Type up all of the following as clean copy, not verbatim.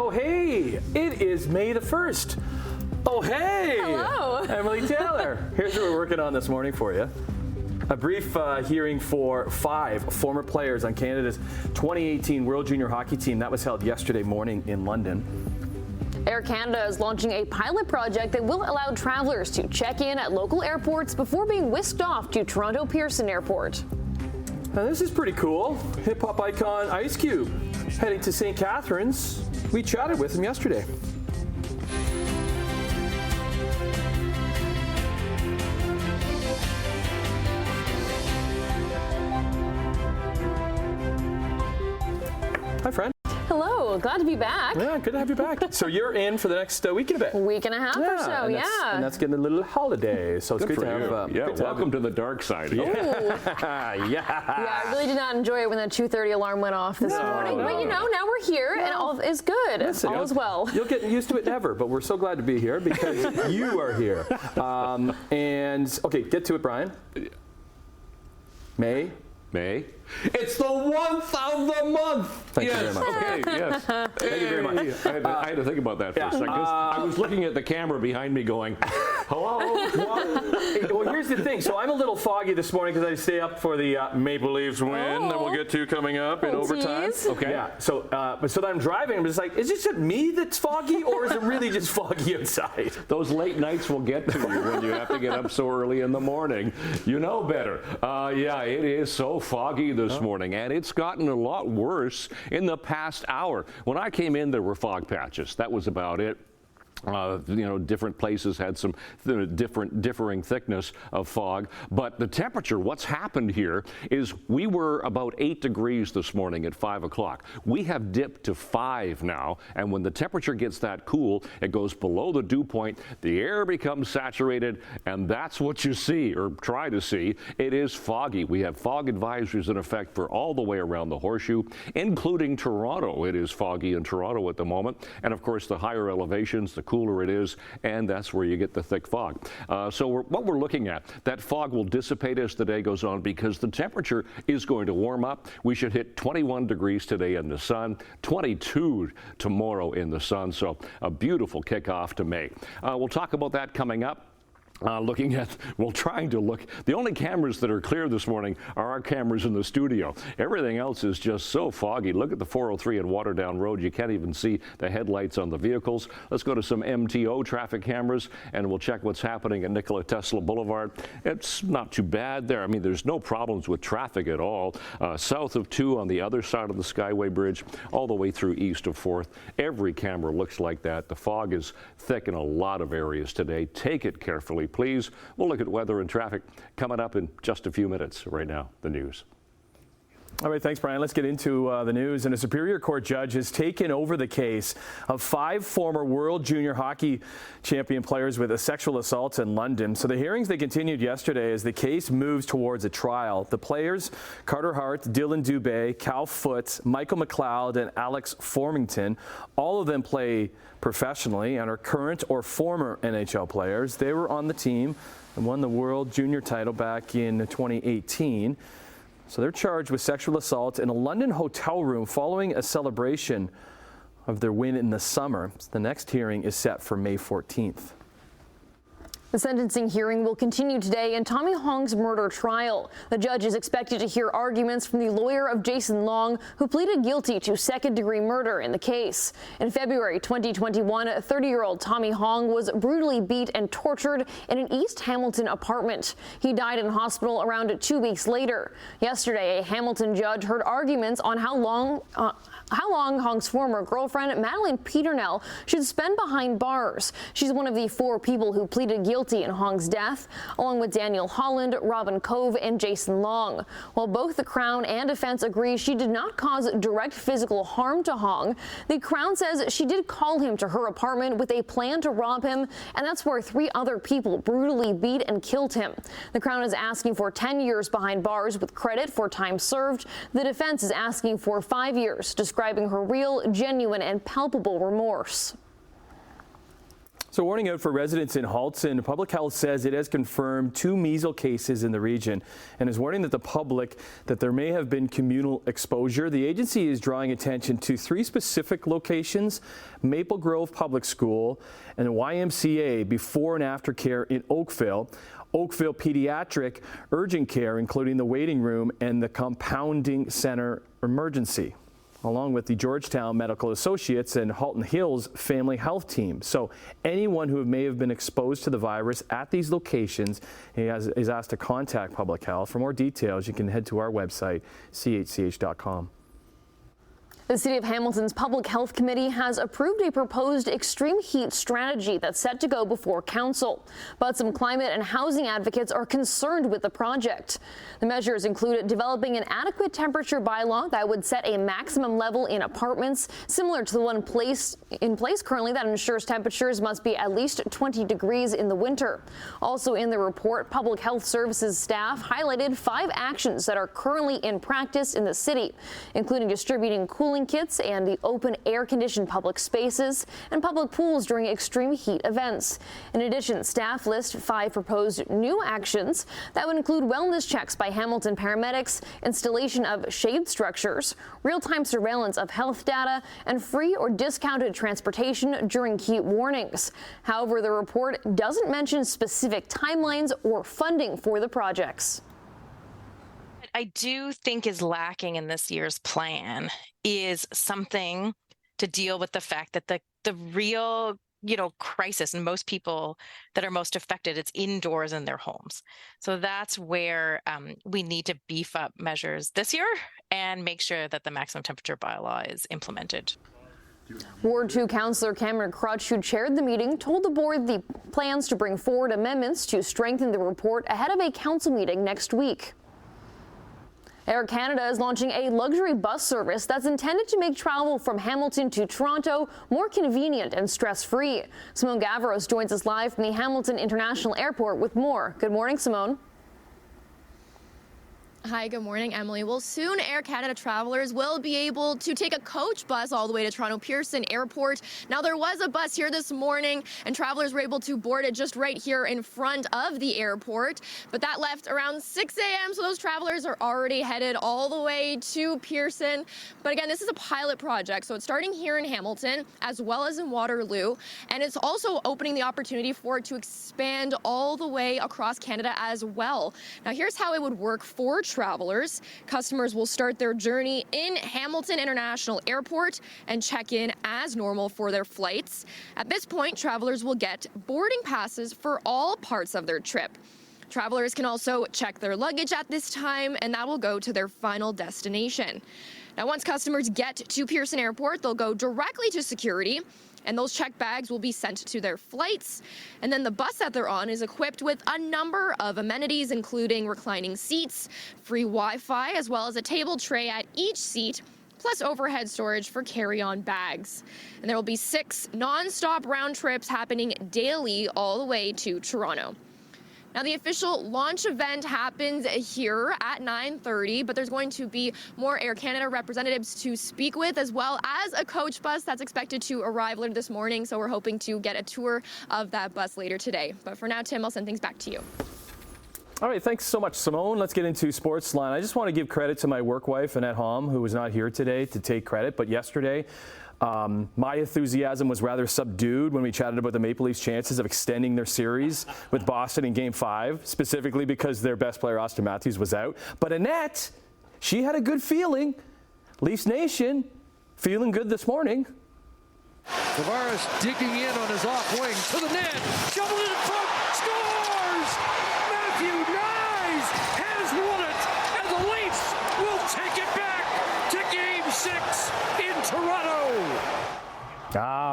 Oh, hey, it is May the 1st. Oh, hey. Hello. Emily Taylor. Here's what we're working on this morning for you. A brief hearing for 5 former players on Canada's 2018 World Junior Hockey Team. That was held yesterday morning in London. Air Canada is launching a pilot project that will allow travelers to check in at local airports before being whisked off to Toronto Pearson Airport. Now, this is pretty cool. Hip-hop icon Ice Cube heading to St. Catharines. We chatted with him yesterday. Hi, friend. Hello, glad to be back. Yeah, good to have you back. So you're in for the next week and a bit. Week and a half or so, And that's getting a little holiday, so it's Good good to for have. you. Good to welcome have to the dark side. Yeah, I really did not enjoy it when that 2:30 alarm went off this morning. But you know, now we're here and all is good. Listen, all is well. You'll get used to it never, but we're so glad to be here because you are here. And okay, get to it, Brian. May. It's the 1st of the month. Thank you very much. Okay, yes. Thank you very much. I had to think about that for a second. I was looking at the camera behind me going, hello? Well, here's the thing. So I'm a little foggy this morning because I stay up for the Maple Leafs win that we'll get to coming up in overtime. Tease. Okay. Yeah. So that I'm driving, I'm just like, is it just me that's foggy, or is it really just foggy outside? Those late nights will get to you when you have to get up so early in the morning. You know better. Yeah, it is so foggy this morning, and it's gotten a lot worse in the past hour. When I came in, there were fog patches. That was about it. Different places had some differing thickness of fog, but the temperature, what's happened here is we were about 8 degrees this morning at 5 o'clock. We have dipped to 5 now, and when the temperature gets that cool, it goes below the dew point, the air becomes saturated, and that's what you see, or try to see. It is foggy. We have fog advisories in effect for all the way around the horseshoe, including Toronto. It is foggy in Toronto at the moment, and of course the higher elevations, the cooler it is, and that's where you get the thick fog. What we're looking at, that fog will dissipate as the day goes on because the temperature is going to warm up. We should hit 21 degrees today in the sun, 22 tomorrow in the sun, so a beautiful kickoff to May. We'll talk about that coming up. Trying to look. The only cameras that are clear this morning are our cameras in the studio. Everything else is just so foggy. Look at the 403 and Waterdown Road. You can't even see the headlights on the vehicles. Let's go to some MTO traffic cameras and we'll check what's happening at Nikola Tesla Boulevard. It's not too bad there. I mean, there's no problems with traffic at all. South of 2 on the other side of the Skyway Bridge, all the way through east of 4th. Every camera looks like that. The fog is thick in a lot of areas today. Take it carefully, please. We'll look at weather and traffic coming up in just a few minutes. Right now, the news. All right, thanks, Brian. Let's get into the news. And a Superior Court judge has taken over the case of 5 former World Junior Hockey Champion players with a sexual assault in London. So the hearings, they continued yesterday as the case moves towards a trial. The players, Carter Hart, Dylan Dubé, Cal Foote, Michael McLeod, and Alex Formington, all of them play professionally and are current or former NHL players. They were on the team and won the World Junior title back in 2018. So they're charged with sexual assault in a London hotel room following a celebration of their win in the summer. The next hearing is set for May 14th. The sentencing hearing will continue today in Tommy Hong's murder trial. The judge is expected to hear arguments from the lawyer of Jason Long, who pleaded guilty to second-degree murder in the case. In February 2021, 30-year-old Tommy Hong was brutally beat and tortured in an East Hamilton apartment. He died in hospital around 2 weeks later. Yesterday, a Hamilton judge heard arguments on how long Hong's former girlfriend, Madeline Peternell, should spend behind bars. She's one of the 4 people who pleaded guilty in Hong's death, along with Daniel Holland, Robin Cove, and Jason Long. While both the Crown and defense agree she did not cause direct physical harm to Hong, the Crown says she did call him to her apartment with a plan to rob him, and that's where 3 other people brutally beat and killed him. The Crown is asking for 10 years behind bars with credit for time served. The defense is asking for 5 years, describing her real, genuine, and palpable remorse. So warning out for residents in Halton. Public Health says it has confirmed 2 measles cases in the region and is warning that the public that there may have been communal exposure. The agency is drawing attention to 3 specific locations: Maple Grove Public School and the YMCA before and after care in Oakville, Oakville Pediatric Urgent Care, including the waiting room and the compounding center emergency, along with the Georgetown Medical Associates and Halton Hills Family Health Team. So anyone who may have been exposed to the virus at these locations is asked to contact Public Health. For more details, you can head to our website, chch.com. The City of Hamilton's Public Health Committee has approved a proposed extreme heat strategy that's set to go before council. But some climate and housing advocates are concerned with the project. The measures include developing an adequate temperature bylaw that would set a maximum level in apartments similar to the one in place currently that ensures temperatures must be at least 20 degrees in the winter. Also in the report, Public Health Services staff highlighted 5 actions that are currently in practice in the city, including distributing cooling kits and the open air-conditioned public spaces and public pools during extreme heat events. In addition, staff list 5 proposed new actions that would include wellness checks by Hamilton paramedics, installation of shade structures, real-time surveillance of health data, and free or discounted transportation during heat warnings. However, the report doesn't mention specific timelines or funding for the projects. I do think is lacking in this year's plan is something to deal with the fact that the real, crisis, and most people that are most affected, it's indoors in their homes. So that's where we need to beef up measures this year and make sure that the maximum temperature bylaw is implemented. Ward 2 Councillor Cameron Crutch, who chaired the meeting, told the board the plans to bring forward amendments to strengthen the report ahead of a council meeting next week. Air Canada is launching a luxury bus service that's intended to make travel from Hamilton to Toronto more convenient and stress-free. Simone Gavros joins us live from the Hamilton International Airport with more. Good morning, Simone. Hi, good morning, Emily. Well, soon Air Canada travelers will be able to take a coach bus all the way to Toronto Pearson Airport. Now, there was a bus here this morning, and travelers were able to board it just right here in front of the airport. But that left around 6 a.m., so those travelers are already headed all the way to Pearson. But again, this is a pilot project, so it's starting here in Hamilton as well as in Waterloo. And it's also opening the opportunity for it to expand all the way across Canada as well. Now, here's how it would work for travelers. Customers will start their journey in Hamilton International Airport and check in as normal for their flights. At this point, travelers will get boarding passes for all parts of their trip. Travelers can also check their luggage at this time, and that will go to their final destination. Now, once customers get to Pearson Airport, they'll go directly to security, and those checked bags will be sent to their flights. And then the bus that they're on is equipped with a number of amenities, including reclining seats, free Wi-Fi, as well as a table tray at each seat, plus overhead storage for carry-on bags. And there will be 6 non-stop round trips happening daily all the way to Toronto. Now, the official launch event happens here at 9:30, but there's going to be more Air Canada representatives to speak with, as well as a coach bus that's expected to arrive later this morning. So we're hoping to get a tour of that bus later today. But for now, Tim, I'll send things back to you. All right, thanks so much, Simone. Let's get into Sports Line. I just want to give credit to my work wife, Annette Hom, who was not here today to take credit, but yesterday, my enthusiasm was rather subdued when we chatted about the Maple Leafs' chances of extending their series with Boston in Game 5, specifically because their best player, Austin Matthews, was out. But Annette, she had a good feeling. Leafs Nation feeling good this morning. Tavares digging in on his off wing to the net. Shovel it in front. Scores! Matthew Nyes has won it, and the Leafs will take it back to Game 6 in Toronto.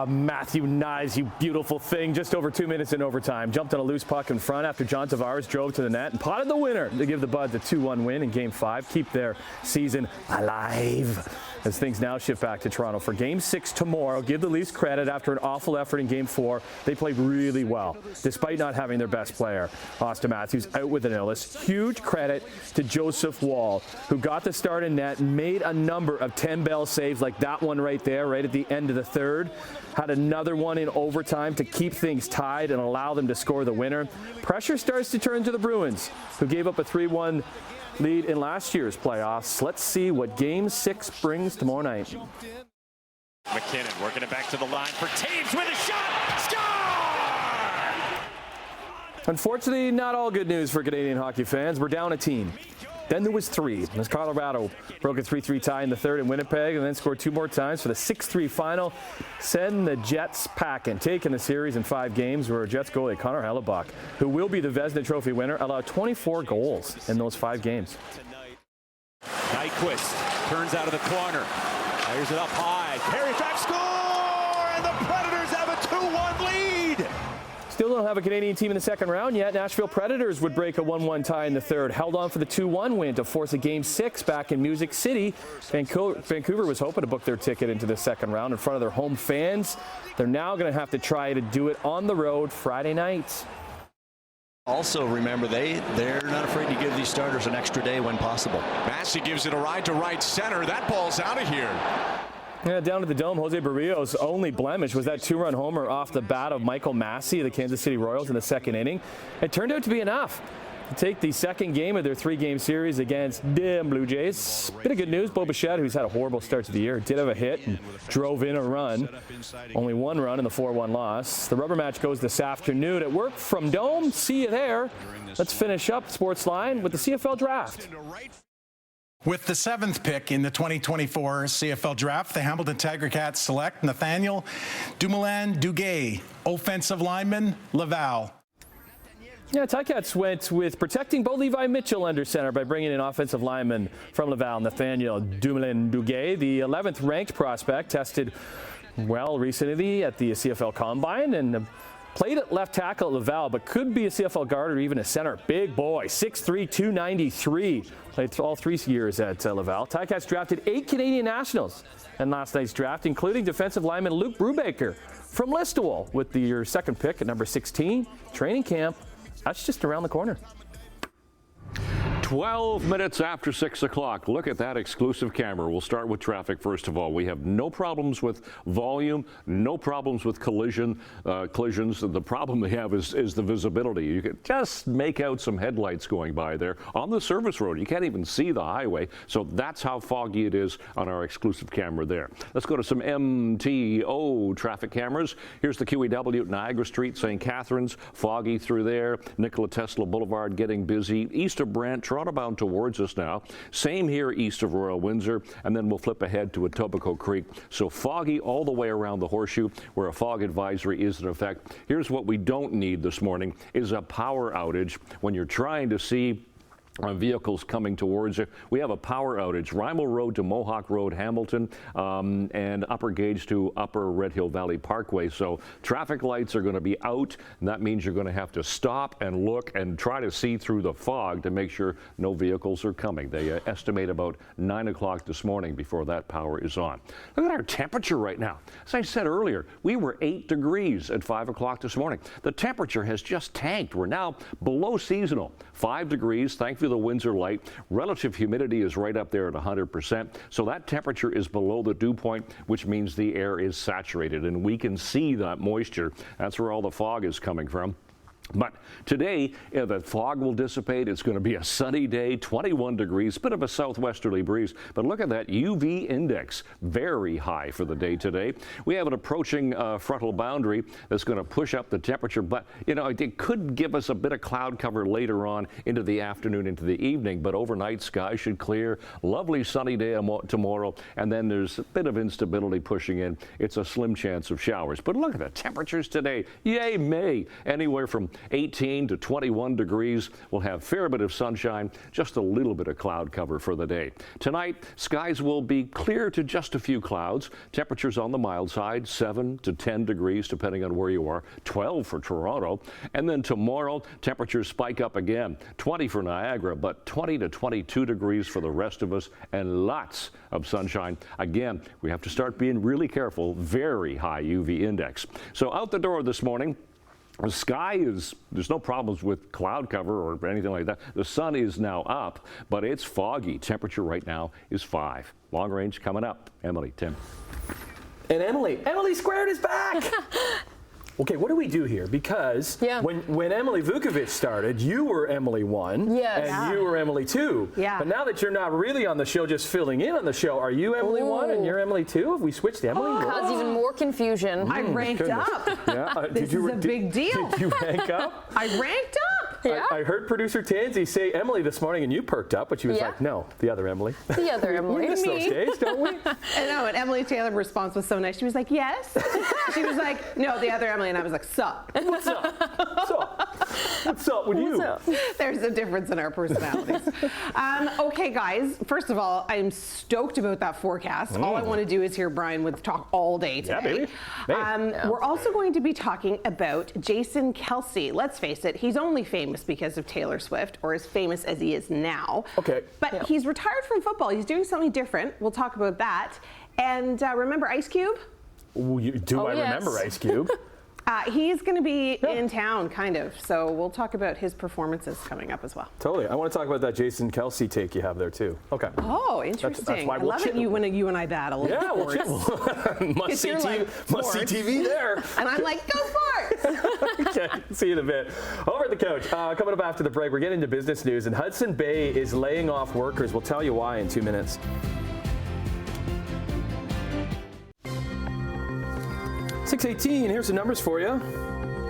Matthew Nyes, you beautiful thing. Just over 2 minutes in overtime. Jumped on a loose puck in front after John Tavares drove to the net and potted the winner to give the Buds a 2-1 win in Game 5. Keep their season alive. as things now shift back to Toronto for Game 6 tomorrow. Give the Leafs credit after an awful effort in Game 4. They played really well, despite not having their best player, Austin Matthews, out with an illness. Huge credit to Joseph Woll, who got the start in net and made a number of 10-bell saves like that one right there, right at the end of the third. Had another one in overtime to keep things tied and allow them to score the winner. Pressure starts to turn to the Bruins, who gave up a 3-1 lead in last year's playoffs. Let's see what Game 6 brings tomorrow night. McKinnon working it back to the line for Taves with a shot. Score! Unfortunately, not all good news for Canadian hockey fans. We're down a team. Then there was 3, as Colorado broke a 3-3 tie in the third in Winnipeg and then scored 2 more times for the 6-3 final, sending the Jets packing, taking the series in 5 games, where Jets goalie Connor Hellebuck, who will be the Vezina Trophy winner, allowed 24 goals in those 5 games. Nyquist turns out of the corner, fires it up high, carry back, score, and the Predators have a 2-1 lead. Still don't have a Canadian team in the second round yet. Nashville Predators would break a 1-1 tie in the third. Held on for the 2-1 win to force a Game 6 back in Music City. Vancouver was hoping to book their ticket into the second round in front of their home fans. They're now going to have to try to do it on the road Friday night. Also, remember, they're not afraid to give these starters an extra day when possible. Massey gives it a ride to right center. That ball's out of here. Yeah, down to the Dome, Jose Barrios' only blemish was that 2-run homer off the bat of Michael Massey of the Kansas City Royals in the second inning. It turned out to be enough to take the second game of their 3-game series against the Blue Jays. Bit of good news, Bo Bichette, who's had a horrible start to the year, did have a hit and drove in a run. Only 1 run in the 4-1 loss. The rubber match goes this afternoon at work from Dome. See you there. Let's finish up Sportsline with the CFL Draft. With the 7th pick in the 2024 CFL Draft, the Hamilton Tiger Cats select Nathaniel Dumoulin-Duguay, offensive lineman, Laval. Yeah, Ticats went with protecting Bo Levi Mitchell under center by bringing in offensive lineman from Laval, Nathaniel Dumoulin-Duguay. The 11th ranked prospect tested well recently at the CFL Combine and played at left tackle at Laval, but could be a CFL guard or even a center. Big boy, 6'3", 293. Played all 3 years at Laval. Ticats drafted 8 Canadian nationals in last night's draft, including defensive lineman Luke Brubaker from Listowel with your 2nd pick at number 16. Training camp, that's just around the corner. 12 minutes after 6 o'clock. Look at that exclusive camera. We'll start with traffic first of all. We have no problems with volume, no problems with collisions. The problem we have is the visibility. You can just make out some headlights going by there on the service road. You can't even see the highway. So that's how foggy it is on our exclusive camera there. Let's go to some MTO traffic cameras. Here's the QEW at Niagara Street, St. Catharines, foggy through there. Nikola Tesla Boulevard getting busy. East of Brant, Toronto bound towards us now. Same here east of Royal Windsor, and then we'll flip ahead to Etobicoke Creek. So foggy all the way around the Horseshoe, where a fog advisory is in effect. Here's what we don't need this morning is a power outage when you're trying to see vehicles coming towards you. We have a power outage. Rymal Road to Mohawk Road, Hamilton, and Upper Gauge to Upper Red Hill Valley Parkway. So traffic lights are going to be out, and that means you're going to have to stop and look and try to see through the fog to make sure no vehicles are coming. They estimate about 9 o'clock this morning before that power is on. Look at our temperature right now. As I said earlier, we were 8 degrees at 5 o'clock this morning. The temperature has just tanked. We're now below seasonal. 5 degrees, thankfully the winds are light. Relative humidity is right up there at 100%. So that temperature is below the dew point, which means the air is saturated, and we can see that moisture. That's where all the fog is coming from. But today, the fog will dissipate. It's going to be a sunny day, 21 degrees, bit of a southwesterly breeze. But look at that UV index, very high for the day today. We have an approaching frontal boundary that's going to push up the temperature. But, you know, it could give us a bit of cloud cover later on into the afternoon, into the evening. But overnight, skies should clear. Lovely sunny day tomorrow. And then there's a bit of instability pushing in. It's a slim chance of showers. But look at the temperatures today. Yay, May. Anywhere from 18 to 21 degrees. We'll have a fair bit of sunshine, just a little bit of cloud cover for the day. Tonight, skies will be clear to just a few clouds. Temperatures on the mild side, 7 to 10 degrees depending on where you are, 12 for Toronto. And then tomorrow, temperatures spike up again, 20 for Niagara, but 20 to 22 degrees for the rest of us, and lots of sunshine. Again, we have to start being really careful. Very high UV index. So out the door this morning, the sky is, there's no problems with cloud cover or anything like that. The sun is now up, but it's foggy. Temperature right now is 5. Long range coming up. Emily, Tim. And Emily Squared is back. Okay, what do we do here? Because when Emily Vukovic started, you were Emily 1, and you were Emily 2. Yeah. But now that you're not really on the show, just filling in on the show, are you Emily 1 and you're Emily 2? Have we switched to Emily? Cause even more confusion. I ranked up. Yeah. This is a big deal. Did you rank up? I ranked up. Yeah. I heard producer Tansy say Emily this morning, and you perked up, but she was like, no, the other Emily. The other Emily. We miss those days, don't we? I know, and Emily Taylor's response was so nice. She was like, yes. She was like, no, the other Emily, and I was like, sup. What's up? What's up with you? There's a difference in our personalities. Okay, guys, first of all, I'm stoked about that forecast. All I want to do is hear Brian with talk all day today. Yeah, baby. We're also going to be talking about Jason Kelce. Let's face it, he's only famous because of Taylor Swift, or as famous as he is now. Okay. But he's retired from football. He's doing something different. We'll talk about that. And remember Ice Cube? Do I remember Ice Cube? He's going to be in town, kind of. So we'll talk about his performances coming up as well. Totally. I want to talk about that Jason Kelce take you have there, too. Okay. Oh, interesting. That's why I love it when you and I battle. Yeah, must see TV there. And I'm like, go for it. Okay, see you in a bit. Over at the couch, coming up after the break, we're getting into business news, and Hudson Bay is laying off workers. We'll tell you why in 2 minutes. $6.18, here's the numbers for you.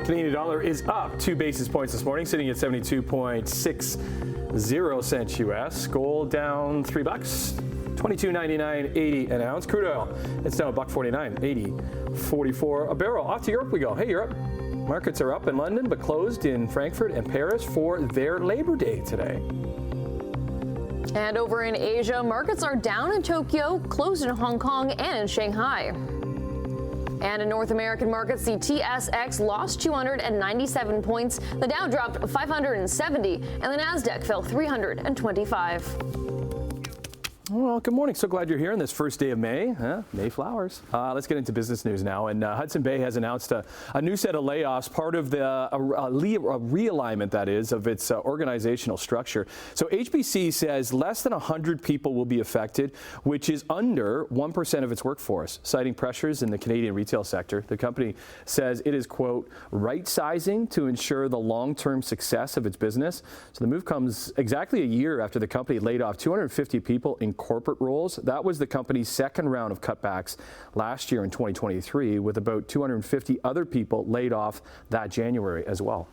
Canadian dollar is up 2 basis points this morning, sitting at 72.60 cents US. Gold down $3, $22.99.80 an ounce. Crude oil, it's down $1.49.80.44 a barrel. Off to Europe we go. Hey, Europe. Markets are up in London, but closed in Frankfurt and Paris for their Labor Day today. And over in Asia, markets are down in Tokyo, closed in Hong Kong and in Shanghai. And in North American markets, the TSX lost 297 points, the Dow dropped 570, and the Nasdaq fell 325. Well, good morning. So glad you're here on this first day of May. May flowers. Let's get into business news now. And Hudson Bay has announced a new set of layoffs, part of the realignment, that is, of its organizational structure. So HBC says less than 100 people will be affected, which is under 1% of its workforce, citing pressures in the Canadian retail sector. The company says it is, quote, right-sizing to ensure the long-term success of its business. So the move comes exactly a year after the company laid off 250 people in corporate roles. That was the company's second round of cutbacks last year in 2023, with about 250 other people laid off that January as well.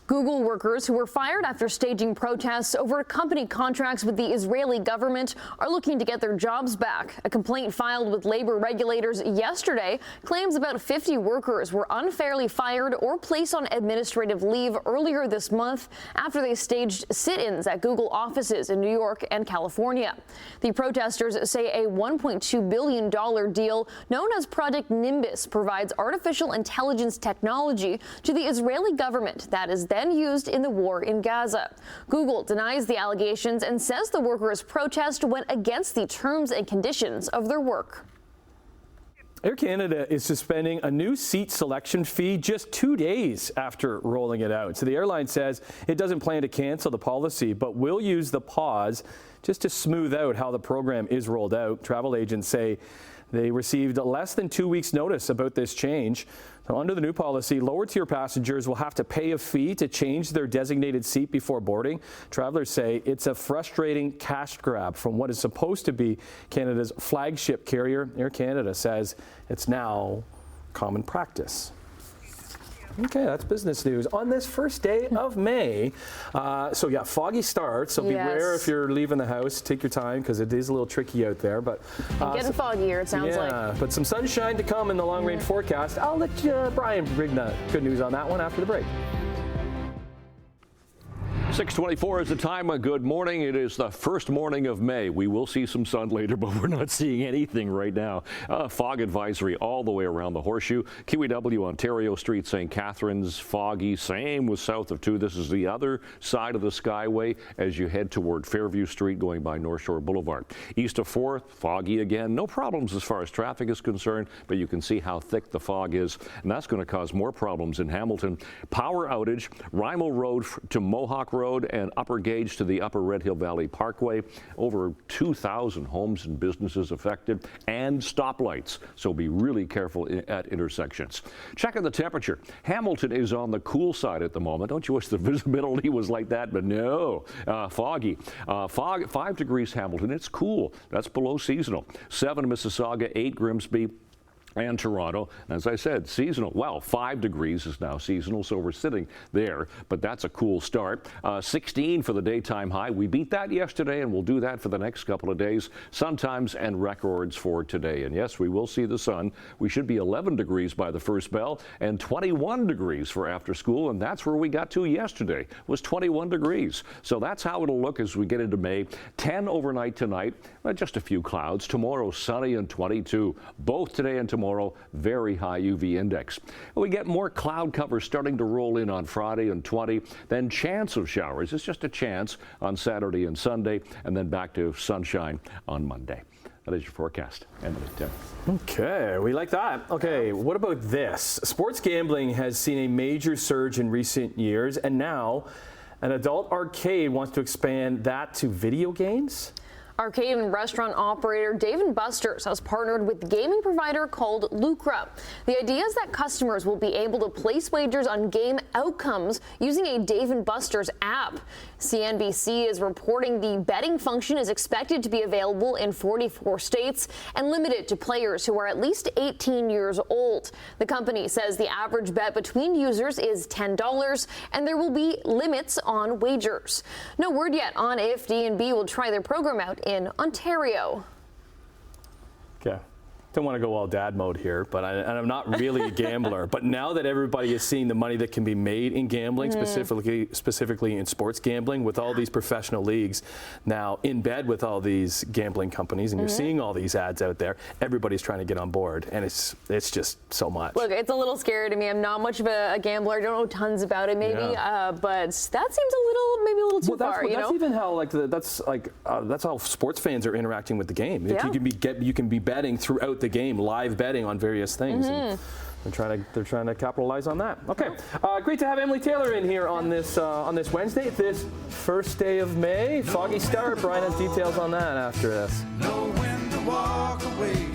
Google workers who were fired after staging protests over company contracts with the Israeli government are looking to get their jobs back. A complaint filed with labor regulators yesterday claims about 50 workers were unfairly fired or placed on administrative leave earlier this month after they staged sit-ins at Google offices in New York and California. The protesters say a $1.2 billion deal known as Project Nimbus provides artificial intelligence technology to the Israeli government that is then used in the war in Gaza. Google denies the allegations and says the workers' protest went against the terms and conditions of their work. Air Canada is suspending a new seat selection fee just 2 days after rolling it out. So the airline says it doesn't plan to cancel the policy, but will use the pause just to smooth out how the program is rolled out. Travel agents say they received less than 2 weeks' notice about this change. So under the new policy, lower-tier passengers will have to pay a fee to change their designated seat before boarding. Travelers say it's a frustrating cash grab from what is supposed to be Canada's flagship carrier. Air Canada says it's now common practice. Okay, that's business news on this first day of May. So yeah, foggy start. So beware if you're leaving the house. Take your time because it is a little tricky out there. But getting foggier, it sounds like. Yeah, but some sunshine to come in the long-range forecast. I'll let Brian bring the good news on that one after the break. 6:24 is the time. Good morning. It is the first morning of May. We will see some sun later, but we're not seeing anything right now. Fog advisory all the way around the Horseshoe. QEW, Ontario Street, St. Catharines, foggy. Same with south of 2. This is the other side of the Skyway as you head toward Fairview Street going by North Shore Boulevard. East of 4th, foggy again. No problems as far as traffic is concerned, but you can see how thick the fog is, and that's going to cause more problems in Hamilton. Power outage, Rymal Road to Mohawk Road and Upper Gauge to the Upper Red Hill Valley Parkway. Over 2,000 homes and businesses affected, and stoplights, so be really careful at intersections. Checking the temperature. Hamilton is on the cool side at the moment. Don't you wish the visibility was like that? But no, foggy. 5 degrees Hamilton. It's cool. That's below seasonal. 7 Mississauga, 8 Grimsby, and Toronto. As I said, seasonal. Well, 5 degrees is now seasonal, so we're sitting there, but that's a cool start. 16 for the daytime high. We beat that yesterday, and we'll do that for the next couple of days. Sun times and records for today. And yes, we will see the sun. We should be 11 degrees by the first bell and 21 degrees for after school, and that's where we got to yesterday, was 21 degrees. So that's how it'll look as we get into May. 10 overnight tonight, just a few clouds. Tomorrow, sunny and 22. Both today and tomorrow, very high UV index. We get more cloud cover starting to roll in on Friday and 20, then chance of showers. It's just a chance on Saturday and Sunday, and then back to sunshine on Monday. That is your forecast. Emily, Tim. Okay, we like that. Okay, what about this? Sports gambling has seen a major surge in recent years, and now an adult arcade wants to expand that to video games. Arcade and restaurant operator Dave & Buster's has partnered with gaming provider called Lucra. The idea is that customers will be able to place wagers on game outcomes using a Dave & Buster's app. CNBC is reporting the betting function is expected to be available in 44 states and limited to players who are at least 18 years old. The company says the average bet between users is $10 and there will be limits on wagers. No word yet on if D&B will try their program out in Ontario. Okay. Don't want to go all dad mode here, but I'm not really a gambler. But now that everybody is seeing the money that can be made in gambling, specifically in sports gambling, with all these professional leagues now in bed with all these gambling companies, and you're seeing all these ads out there, everybody's trying to get on board, and it's just so much. Look, it's a little scary to me. I'm not much of a gambler. I don't know tons about it, maybe, but that seems maybe a little too far. That's even how that's how sports fans are interacting with the game. Yeah. You can be betting throughout the game, live betting on various things. And they're trying to capitalize on that. Okay, great to have Emily Taylor in here on this Wednesday, this first day of May. Foggy start. Brian has details on that after this. Know when to walk away.